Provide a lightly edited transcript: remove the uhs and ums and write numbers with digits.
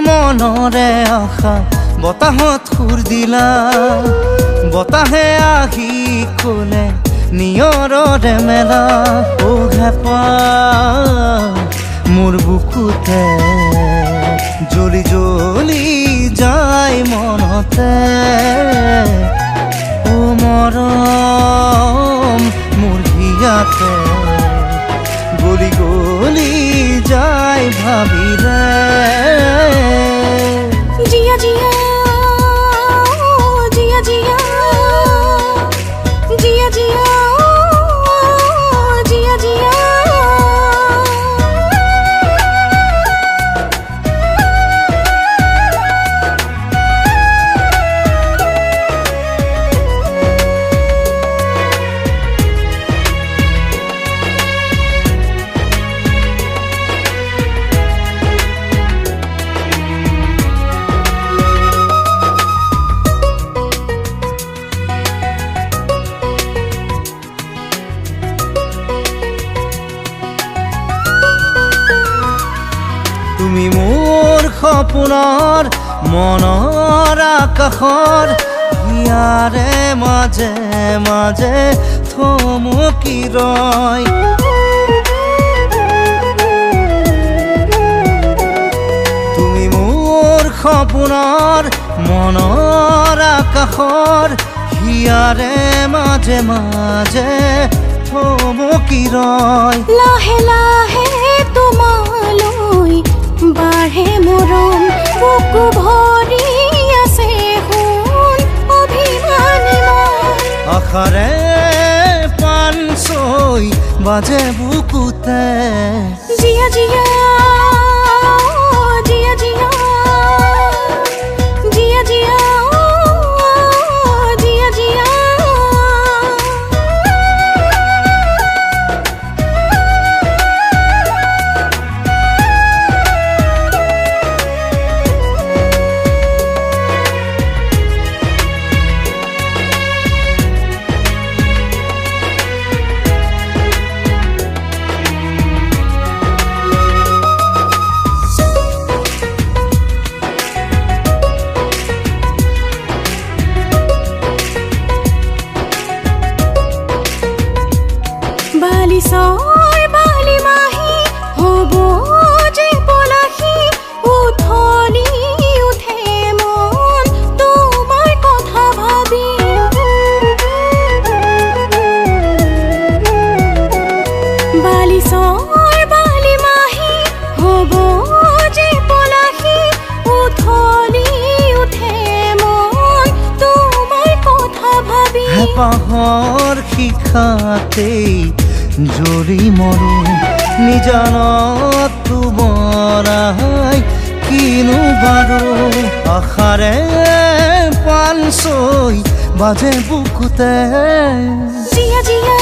মনৰে আশা বতাহত সুৰ দিলা বতাহে আহি ক'লে নিয়ৰৰে মেলা ও হেঁপাহ মোৰ বুকুতে জ্বলি জ্বলি যায় মনতে ও মৰম মোৰ হিয়াতে গলি গলি যায় ভাবিলে জিয়া জিয়া জিয়া জিয়া জিয়া জিয়া জিয়া জিয়া তুমি মোৰ সপোনৰ মনৰ আকাশৰ হিয়াৰে মাজে মাজে থমকি ৰয় তুমি মোৰ সপোনৰ মনৰ আকাশৰ হিয়াৰে মাজে মাজে থমকি ৰয় লাহে লাহে তোমালৈ বাঢ়ে মৰম বুকু ভৰি আছে সোণ অভিমানী মন আশাৰে পান ছৈ বাজে বুকুতে জিয়া জিয়া জিয়া জিয়া জিয়া জিয়া জিয়া জিয়া বালিচৰ বালি মাহি হ'ব যে পলাশী উঠলি উঠে মন তোমাৰ কথা ভাবি বালিচৰ বালি মাহি হ'ব যে পলাশী উঠলি উঠে মন তোমাৰ কথা ভাবি হেঁপাহৰ শিখাতেই জৰি মৰো নিজানত তোমাৰাই কিনো বাৰু আশাৰে পান ছৈ বাজে বুকুতে জিয়া জিয়া